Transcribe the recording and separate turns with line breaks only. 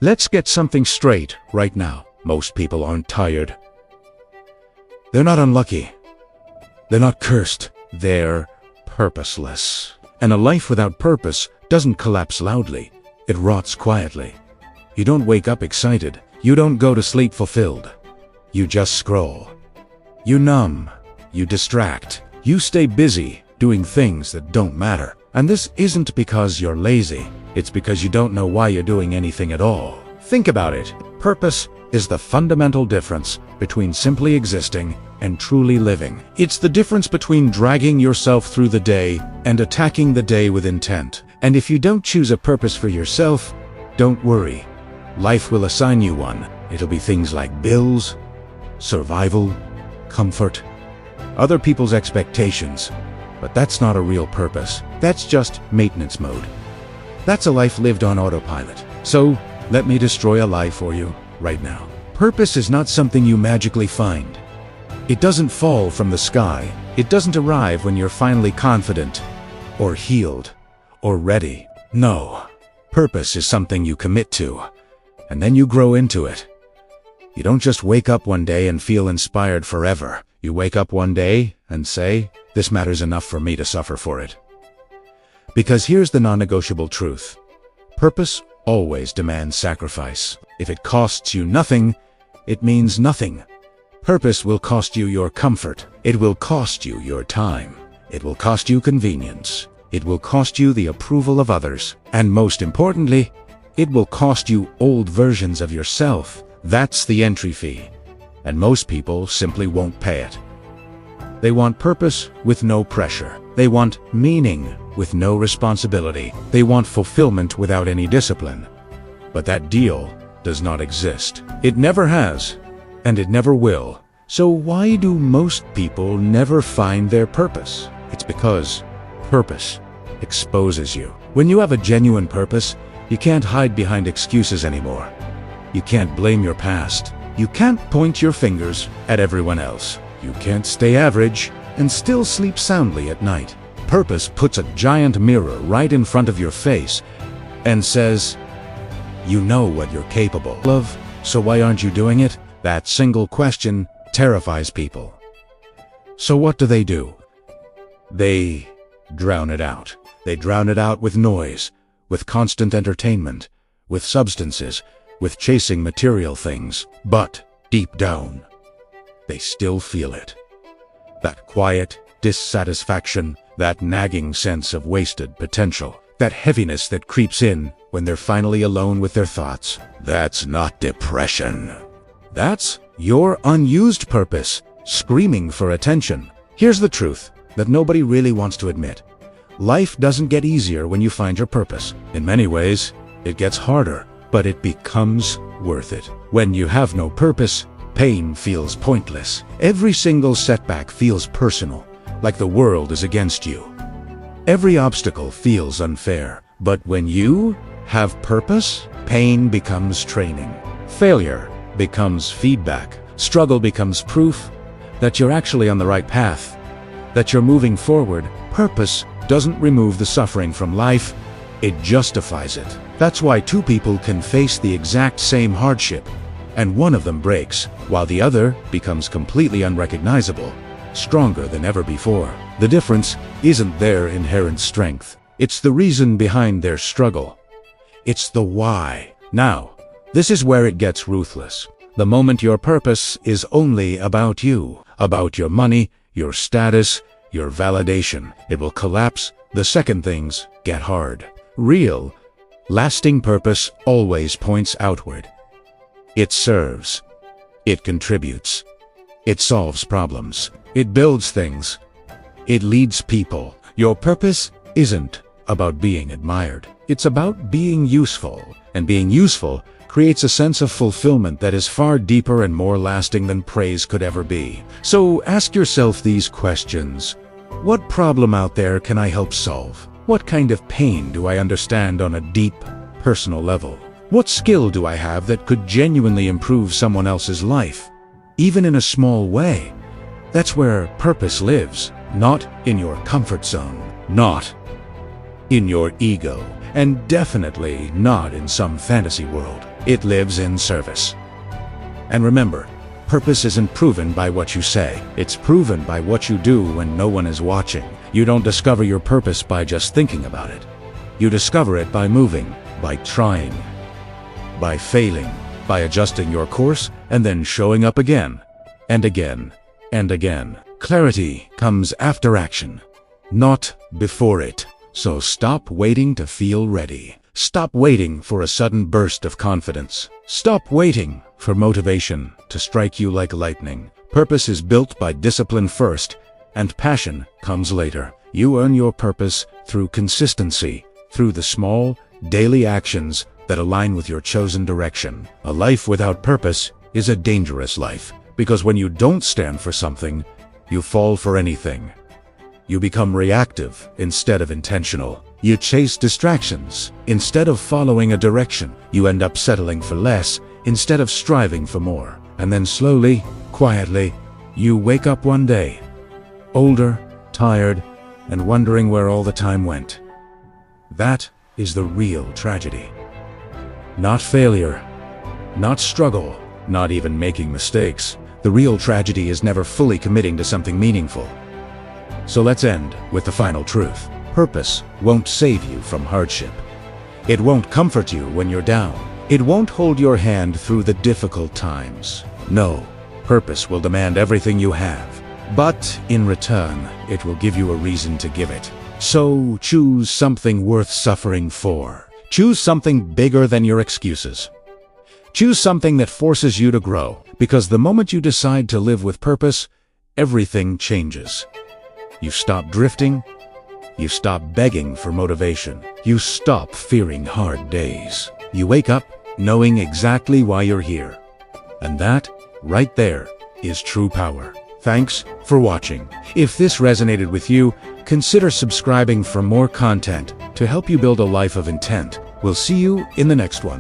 Let's get something straight right now. Most people aren't tired. They're not unlucky. They're not cursed. They're purposeless. And a life without purpose doesn't collapse loudly. It rots quietly. You don't wake up excited. You don't go to sleep fulfilled. You just scroll. You numb. You distract. You stay busy doing things that don't matter. And this isn't because you're lazy. It's because you don't know why you're doing anything at all. Think about it. Purpose is the fundamental difference between simply existing and truly living. It's the difference between dragging yourself through the day and attacking the day with intent. And if you don't choose a purpose for yourself, don't worry. Life will assign you one. It'll be things like bills, survival, comfort, other people's expectations. But that's not a real purpose. That's just maintenance mode. That's a life lived on autopilot. So, let me destroy a lie for you right now. Purpose is not something you magically find. It doesn't fall from the sky. It doesn't arrive when you're finally confident, or healed, or ready. No. Purpose is something you commit to, and then you grow into it. You don't just wake up one day and feel inspired forever. You wake up one day and say, "This matters enough for me to suffer for it." Because here's the non-negotiable truth. Purpose always demands sacrifice. If it costs you nothing, it means nothing. Purpose will cost you your comfort. It will cost you your time. It will cost you convenience. It will cost you the approval of others. And most importantly, it will cost you old versions of yourself. That's the entry fee. And most people simply won't pay it. They want purpose with no pressure. They want meaning with no responsibility. They want fulfillment without any discipline. But that deal does not exist. It never has, and it never will. So why do most people never find their purpose? It's because purpose exposes you. When you have a genuine purpose, you can't hide behind excuses anymore. You can't blame your past. You can't point your fingers at everyone else. You can't stay average and still sleep soundly at night. Purpose puts a giant mirror right in front of your face and says, "You know what you're capable of, so why aren't you doing it?" That single question terrifies people. So what do? They drown it out. They drown it out with noise, with constant entertainment, with substances, with chasing material things. But deep down, they still feel it. That quiet dissatisfaction, that nagging sense of wasted potential, that heaviness that creeps in when they're finally alone with their thoughts. That's not depression. That's your unused purpose, screaming for attention. Here's the truth that nobody really wants to admit. Life doesn't get easier when you find your purpose. In many ways, it gets harder, but it becomes worth it. When you have no purpose, pain feels pointless. Every single setback feels personal, like the world is against you. Every obstacle feels unfair. But when you have purpose, pain becomes training. Failure becomes feedback. Struggle becomes proof that you're actually on the right path, that you're moving forward. Purpose doesn't remove the suffering from life, it justifies it. That's why two people can face the exact same hardship, and one of them breaks, while the other becomes completely unrecognizable, stronger than ever before. The difference isn't their inherent strength. It's the reason behind their struggle. It's the why. Now, this is where it gets ruthless. The moment your purpose is only about you, about your money, your status, your validation, it will collapse the second things get hard. Real, lasting purpose always points outward. It serves. It contributes. It solves problems. It builds things. It leads people. Your purpose isn't about being admired. It's about being useful. And being useful creates a sense of fulfillment that is far deeper and more lasting than praise could ever be. So ask yourself these questions. What problem out there can I help solve? What kind of pain do I understand on a deep, personal level? What skill do I have that could genuinely improve someone else's life, even in a small way? That's where purpose lives, not in your comfort zone, not in your ego. and definitely not in some fantasy world. It lives in service. And remember, purpose isn't proven by what you say. It's proven by what you do when no one is watching. You don't discover your purpose by just thinking about it. You discover it by moving, by trying, by failing, by adjusting your course, and then showing up again, and again, and again. Clarity comes after action, not before it. So stop waiting to feel ready. Stop waiting for a sudden burst of confidence. Stop waiting for motivation to strike you like lightning. Purpose is built by discipline first, and passion comes later. You earn your purpose through consistency, through the small, daily actions that align with your chosen direction. A life without purpose is a dangerous life, because when you don't stand for something, you fall for anything. You become reactive instead of intentional. You chase distractions instead of following a direction. You end up settling for less instead of striving for more. And then slowly, quietly, you wake up one day, older, tired, and wondering where all the time went. That is the real tragedy. Not failure, not struggle, not even making mistakes. The real tragedy is never fully committing to something meaningful. So let's end with the final truth. Purpose won't save you from hardship. It won't comfort you when you're down. It won't hold your hand through the difficult times. No, purpose will demand everything you have. But in return, it will give you a reason to give it. So choose something worth suffering for. Choose something bigger than your excuses. Choose something that forces you to grow, because the moment you decide to live with purpose, everything changes. You stop drifting. You stop begging for motivation. You stop fearing hard days. You wake up knowing exactly why you're here. And that, right there, is true power. Thanks for watching. If this resonated with you, consider subscribing for more content to help you build a life of intent. We'll see you in the next one.